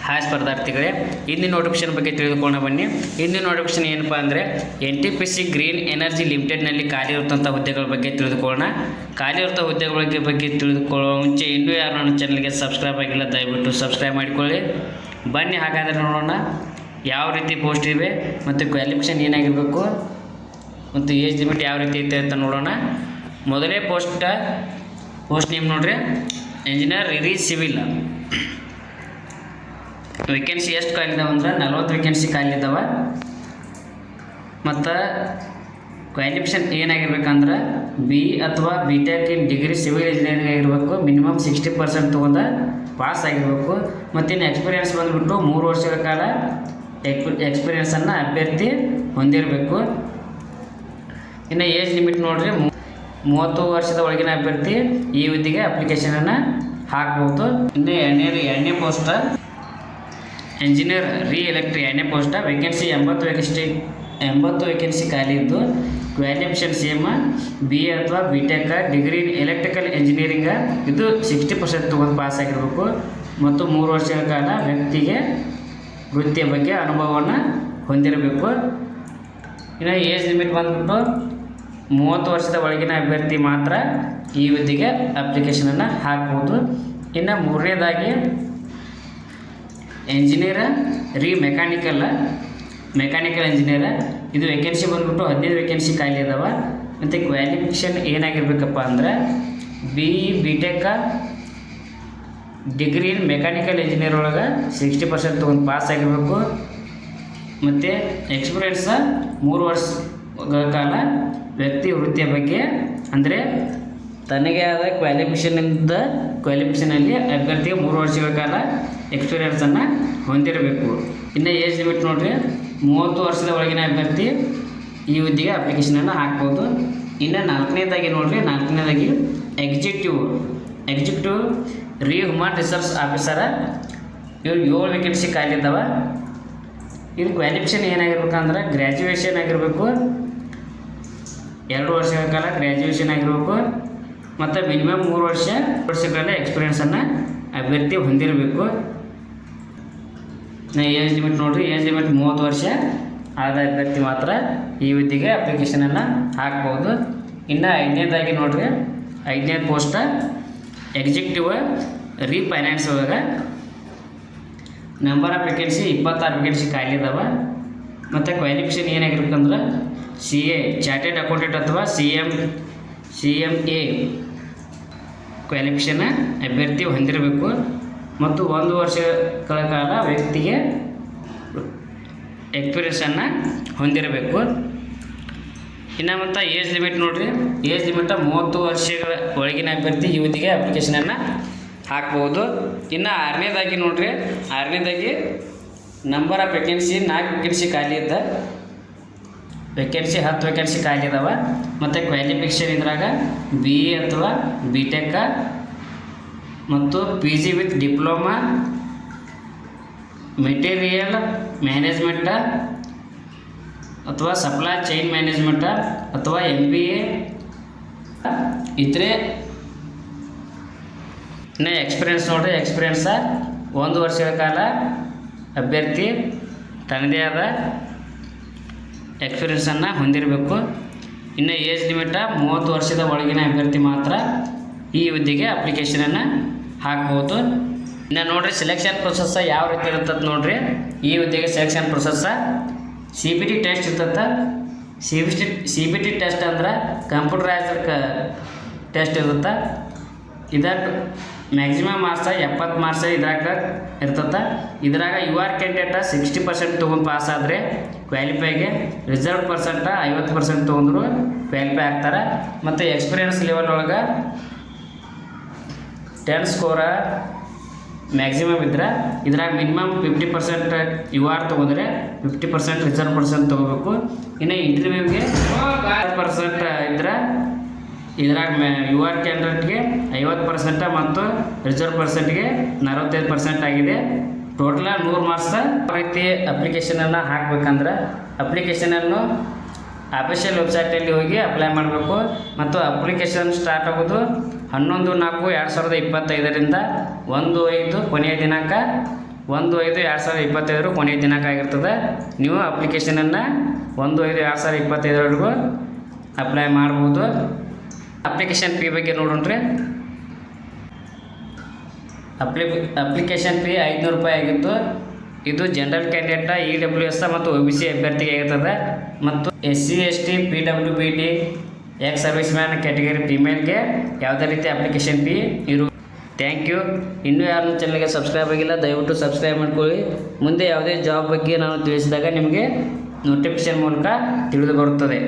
Hi ಸ್ಪರ್ಧಾರ್ಥಿಗಳೇ, ಇಂದಿನ notification ಬಗ್ಗೆ ತಿಳಿದುಕೊಳ್ಳೋಣ ಬನ್ನಿ. ಇಂದಿನ ನೋಟಿಫಿಕೇಶನ್ ಏನಪ್ಪ ಅಂದರೆ NTPC ಗ್ರೀನ್ ಎನರ್ಜಿ ಲಿಮಿಟೆಡ್ನಲ್ಲಿ ಖಾಲಿ ಇರುವಂಥ ಹುದ್ದೆಗಳ ಬಗ್ಗೆ ತಿಳಿದುಕೊಳ್ಳೋಣ. ಖಾಲಿ ಇರುವಂಥ ಹುದ್ದೆಗಳ ಬಗ್ಗೆ ತಿಳಿದುಕೊಳ್ಳುವ ಮುಂಚೆ ಇನ್ನೂ ಯಾರು ನನ್ನ ಚಾನಲ್ಗೆ ಸಬ್ಸ್ಕ್ರೈಬ್ ಆಗಿಲ್ಲ ದಯವಿಟ್ಟು ಸಬ್ಸ್ಕ್ರೈಬ್ ಮಾಡಿಕೊಳ್ಳಿ. ಬನ್ನಿ ಹಾಗಾದರೆ ನೋಡೋಣ ಯಾವ ರೀತಿ ಪೋಸ್ಟ್ ಇವೆ ಮತ್ತು ಕ್ವಾಲಿಫಿಕೇಷನ್ ಏನಾಗಿರಬೇಕು ಮತ್ತು ಏಜ್ ಲಿಮಿಟ್ ಯಾವ ರೀತಿ ಐತೆ ಅಂತ ನೋಡೋಣ. ಮೊದಲೇ ಪೋಸ್ಟ್ ನೇಮ್ ನೋಡ್ರಿ, ಇಂಜಿನಿಯರ್ ಸಿವಿಲ್. ವೇಕೆನ್ಸಿ ಎಷ್ಟು ಖಾಲಿದಾವೆ ಅಂದ್ರೆ 40 ವೇಕೆನ್ಸಿ ಖಾಲಿದಾವೆ. ಮತ್ತು ಕ್ವಾಲಿಫಿಕೇಷನ್ ಏನಾಗಿರ್ಬೇಕಂದ್ರೆ BE ಅಥವಾ BTech in degree civil engineering ಆಗಿರಬೇಕು. ಮಿನಿಮಮ್ 60% ತೊಗೊಂಡು ಪಾಸ್ ಆಗಿರಬೇಕು. ಮತ್ತು ಇನ್ನು ಎಕ್ಸ್ಪೀರಿಯೆನ್ಸ್ ಬಂದುಬಿಟ್ಟು 3 ವರ್ಷಗಳ ಕಾಲ ಎಕ್ಸ್ಪೀರಿಯೆನ್ಸನ್ನು ಅಭ್ಯರ್ಥಿ ಹೊಂದಿರಬೇಕು. ಇನ್ನು ಏಜ್ ಲಿಮಿಟ್ ನೋಡಿರಿ, 30 ವರ್ಷದ ಒಳಗಿನ ಅಭ್ಯರ್ಥಿ ಈ ಹುದ್ದೆಗೆ ಅಪ್ಲಿಕೇಶನನ್ನು ಹಾಕ್ಬೋದು. ಇನ್ನು ಎರಡನೇ ಪೋಸ್ಟ್ ಇಂಜಿನಿಯರ್ ಎಲೆಕ್ಟ್ರಿಕ್ 2ನೇ ಪೋಸ್ಟ್. ವೇಕೆನ್ಸಿ 80 ವೇಕೆನ್ಸಿ ಖಾಲಿ ಇದ್ದು ಕ್ವಾಲಿಫಿಕೇಷನ್ ಸೇಮ್ BE ಅಥವಾ BTech ಡಿಗ್ರಿ ಎಲೆಕ್ಟ್ರಿಕಲ್ ಇಂಜಿನಿಯರಿಂಗ್ ಇದು 60% ತೊಗೊಂಡು ಪಾಸ್ ಆಗಿರಬೇಕು. ಮತ್ತು 3 ವರ್ಷಗಳ ಕಾಲ ವ್ಯಕ್ತಿಗೆ ವೃತ್ತಿಯ ಬಗ್ಗೆ ಅನುಭವವನ್ನು ಹೊಂದಿರಬೇಕು. ಇನ್ನು ಏಜ್ ಲಿಮಿಟ್ ಬಂದ್ಬಿಟ್ಟು 30 ವರ್ಷದ ಒಳಗಿನ ಅಭ್ಯರ್ಥಿ ಮಾತ್ರ ಈ ಹುದ್ದೆಗೆ ಅಪ್ಲಿಕೇಶನನ್ನು ಹಾಕ್ಬೋದು. ಇನ್ನು ಮೂರನೇದಾಗಿ ಇಂಜಿನಿಯರ್ ಮೆಕ್ಯಾನಿಕಲ್ ಇಂಜಿನಿಯರ್. ಇದು ವೇಕೆನ್ಸಿ ಬಂದ್ಬಿಟ್ಟು 15 ವೇಕೆನ್ಸಿ ಖಾಲಿ ಇದಾವೆ. ಮತ್ತು ಕ್ವಾಲಿಫಿಕೇಷನ್ ಏನಾಗಿರ್ಬೇಕಪ್ಪ ಅಂದ್ರೆ BE BTech degree in mechanical engineer ಒಳಗೆ 60% ತೊಗೊಂಡು ಪಾಸ್ ಆಗಿರಬೇಕು. ಮತ್ತು ಎಕ್ಸ್ಪೀರಿಯೆನ್ಸ್ 3 ವರ್ಷಗಳ ಕಾಲ ವ್ಯಕ್ತಿ ವೃತ್ತಿಯ ಬಗ್ಗೆ ಅಂದರೆ ತನಗೆ ಆದ ಕ್ವಾಲಿಫಿಕೇಷನಲ್ಲಿ ಅಭ್ಯರ್ಥಿಗೆ 3 ವರ್ಷಗಳ ಕಾಲ ಎಕ್ಸ್ಪೀರಿಯೆನ್ಸನ್ನು ಹೊಂದಿರಬೇಕು. ಇನ್ನು ಏಜ್ ಲಿಮಿಟ್ ನೋಡಿರಿ, 30 ವರ್ಷದ ಒಳಗಿನ ಅಭ್ಯರ್ಥಿ ಈ ಹುದ್ದೆಗೆ ಅಪ್ಲಿಕೇಶನನ್ನು ಹಾಕ್ಬೋದು. ಇನ್ನು ನಾಲ್ಕನೇದಾಗಿ ಎಕ್ಸಿಕ್ಯೂಟಿವ್ ಹ್ಯೂಮನ್ ರಿಸೋರ್ಸ್ ಆಫೀಸರ. ಇವ್ರು 7 ವೇಕೆನ್ಸಿ ಖಾಲಿ ಇದ್ದಾವೆ. ಇದು ಕ್ವಾಲಿಫಿಕೇಷನ್ ಏನಾಗಿರ್ಬೇಕಂದ್ರೆ ಗ್ರ್ಯಾಜುಯೇಷನ್ ಆಗಿರಬೇಕು, 2 ವರ್ಷಗಳ ಕಾಲ ಗ್ರ್ಯಾಜುಯೇಷನ್ ಆಗಿರಬೇಕು. ಮತ್ತು ಮಿನಿಮಮ್ 3 ವರ್ಷಗಳ ಎಕ್ಸ್ಪೀರಿಯೆನ್ಸನ್ನು ಅಭ್ಯರ್ಥಿ ಹೊಂದಿರಬೇಕು. ಏಜ್ ಲಿಮಿಟ್ ನೋಡಿರಿ, ಏಜ್ ಲಿಮಿಟ್ 30 ವರ್ಷ ಆದ ಅಭ್ಯರ್ಥಿ ಮಾತ್ರ ಈ ಹುದ್ದೆಗೆ ಅಪ್ಲಿಕೇಶನನ್ನು ಹಾಕ್ಬೋದು. ಇನ್ನು ಐದನೇದಾಗಿ ನೋಡಿರಿ, 5ನೇ ಪೋಸ್ಟ್ ಎಕ್ಸಿಕ್ಯೂಟಿವ್ ಫೈನಾನ್ಸ್ ಒಳಗೆ ನಂಬರ್ ಆಫ್ ವೇಕೆನ್ಸಿ 26 ವೇಕೆನ್ಸಿ ಖಾಲಿ ಇದಾವೆ. ಮತ್ತು ಕ್ವಾಲಿಫಿಕೇಷನ್ ಏನಾಗಿರ್ಬೇಕಂದ್ರೆ CA ಚಾರ್ಟೆಡ್ ಅಕೌಂಟೆಂಟ್ ಅಥವಾ CMA ಕ್ವಾಲಿಫಿಕೇಷನ್ ಅಭ್ಯರ್ಥಿ ಹೊಂದಿರಬೇಕು. ಮತ್ತು 1 ವರ್ಷಗಳ ಕಾಲ ವ್ಯಕ್ತಿಗೆ ಎಕ್ಸ್ಪೀರಿಯೆನ್ಸನ್ನು ಹೊಂದಿರಬೇಕು. ಇನ್ನು ಮತ್ತು ಏಜ್ ಲಿಮಿಟ್ ನೋಡಿರಿ, ಏಜ್ ಲಿಮಿಟ್ 30 ವರ್ಷಗಳ ಒಳಗಿನ ಅಭ್ಯರ್ಥಿ ಈ ಹುದ್ದೆಗೆ ಅಪ್ಲಿಕೇಶನನ್ನು ಹಾಕ್ಬೋದು. ಇನ್ನು ಆರನೇದಾಗಿ ನೋಡಿರಿ, ನಂಬರ್ ಆಫ್ ವೇಕೆನ್ಸಿ 4 ವೇಕೆನ್ಸಿ ಖಾಲಿ ಇದ್ದ ವೇಕೆನ್ಸಿ 10 ವೇಕೆನ್ಸಿ ಖಾಲಿ ಇದಾವೆ. ಮತ್ತು ಕ್ವಾಲಿಫಿಕೇಷನ್ ಇದ್ರಾಗ BE ಅಥವಾ BTech ಮತ್ತು PG ವಿತ್ ಡಿಪ್ಲೊಮಾ ಮೆಟೀರಿಯಲ್ ಮ್ಯಾನೇಜ್ಮೆಂಟ ಅಥವಾ ಸಪ್ಲೈ ಚೈನ್ ಮ್ಯಾನೇಜ್ಮೆಂಟ ಅಥವಾ MBA ಇದ್ರೆ. ಇನ್ನು ಎಕ್ಸ್ಪೀರಿಯೆನ್ಸ್ ನೋಡಿರಿ, ಎಕ್ಸ್ಪೀರಿಯೆನ್ಸ 1 ವರ್ಷಗಳ ಕಾಲ ಅಭ್ಯರ್ಥಿ ತನ್ನದೇ ಆದ ಎಕ್ಸ್ಪೀರಿಯೆನ್ಸನ್ನು ಹೊಂದಿರಬೇಕು. ಇನ್ನು ಏಜ್ ಲಿಮಿಟ 30 ವರ್ಷದ ಒಳಗಿನ ಅಭ್ಯರ್ಥಿ ಮಾತ್ರ ಈ ಹುದ್ದೆಗೆ ಅಪ್ಲಿಕೇಶನನ್ನು ಹಾಕ್ಬೋದು. ಇನ್ನು ನೋಡಿರಿ ಸೆಲೆಕ್ಷನ್ ಪ್ರೊಸೆಸ್ ಯಾವ ರೀತಿ ಇರ್ತದೆ ನೋಡಿರಿ. ಈ ಹುದ್ದೆಗೆ ಸೆಲೆಕ್ಷನ್ ಪ್ರೊಸೆಸ್ CBT ಟೆಸ್ಟ್ ಇರ್ತದೆ. CBT ಟೆಸ್ಟ್ ಅಂದ್ರೆ ಕಂಪ್ಯೂಟರೈಸ್ಡ್ ಟೆಸ್ಟ್ ಇರುತ್ತೆ. ಇದಕ್ಕೆ ಮ್ಯಾಕ್ಸಿಮಮ್ ಮಾರ್ಕ್ಸ್ 70 ಮಾರ್ಕ್ಸ್ ಇದ್ರಾಗ ಇರ್ತದೆ. ಇದ್ರಾಗ UR ಕ್ಯಾಂಡಿಡೇಟ್ 60% ತೊಗೊಂಡು ಪಾಸ್ ಆದರೆ ಕ್ವಾಲಿಫೈಗೆ, ರಿಸರ್ವ್ ಪರ್ಸೆಂಟ 50% ತೊಗೊಂಡ್ರು ಕ್ವಾಲಿಫೈ ಆಗ್ತಾರೆ. ಮತ್ತು ಎಕ್ಸ್ಪೀರಿಯೆನ್ಸ್ ಲೆವೆಲ್ ಒಳಗೆ 10 ಸ್ಕೋರ ಮ್ಯಾಕ್ಸಿಮಮ್ ಇದ್ರೆ ಇದ್ರಾಗ ಮಿನಿಮಮ್ 50% UR ತೊಗೊಂಡ್ರೆ 50% ರಿಸರ್ವ್ ಪರ್ಸೆಂಟ್ ತೊಗೋಬೇಕು. ಇನ್ನು ಇಂಟರ್ವ್ಯೂಗೆ 50% ಇದ್ರೆ ಇದ್ರಾಗ UR ಕ್ಯಾಂಡಿಡೇಟ್ಗೆ 50% ಮತ್ತು ರಿಸರ್ವ್ ಪರ್ಸೆಂಟ್ಗೆ 45% ಆಗಿದೆ. Total 100 marks. ರೀತಿ ಅಪ್ಲಿಕೇಶನನ್ನು ಹಾಕಬೇಕಂದ್ರೆ ಅಪ್ಲಿಕೇಶನನ್ನು ಅಫಿಷಿಯಲ್ ವೆಬ್ಸೈಟಲ್ಲಿ ಹೋಗಿ ಅಪ್ಲೈ ಮಾಡಬೇಕು. ಮತ್ತು ಅಪ್ಲಿಕೇಶನ್ ಸ್ಟಾರ್ಟ್ ಆಗೋದು 11/4/2025 1/5 ಕೊನೆಯ ದಿನಾಂಕ 1/5/2025 ಕೊನೆಯ ದಿನಾಂಕ ಆಗಿರ್ತದೆ. ನೀವು ಅಪ್ಲಿಕೇಶನನ್ನು 1/5/2025 ಅಪ್ಲೈ ಮಾಡ್ಬೋದು. ಅಪ್ಲಿಕೇಶನ್ ಫೀ ಬಗ್ಗೆ ನೋಡೋಣ್ರಿ. ಅಪ್ಲಿಕೇಶನ್ ಫೀ 500 ರೂಪಾಯಿ ಆಗಿತ್ತು. ಇದು ಜನರಲ್ ಕ್ಯಾಂಡಿಡೇಟ, EWS ಮತ್ತು OBC ಅಭ್ಯರ್ಥಿಗೆ ಆಗಿರ್ತದೆ. ಮತ್ತು SC ST PWBD ex serviceman category ಫಿಮೇಲ್ಗೆ ಯಾವುದೇ ರೀತಿ ಅಪ್ಲಿಕೇಶನ್ ಫೀ ಥ್ಯಾಂಕ್ ಯು. ಇನ್ನೂ ಯಾರು ಚಾನಲ್ಗೆ ಸಬ್ಸ್ಕ್ರೈಬ್ ಆಗಿಲ್ಲ, ದಯವಿಟ್ಟು ಸಬ್ಸ್ಕ್ರೈಬ್ ಮಾಡ್ಕೊಳ್ಳಿ. ಮುಂದೆ ಯಾವುದೇ ಜಾಬ್ ಬಗ್ಗೆ ನಾನು ತಿಳಿಸಿದಾಗ ನಿಮಗೆ ನೋಟಿಫಿಕೇಶನ್ ಮೂಲಕ ತಿಳಿದು ಬರುತ್ತದೆ.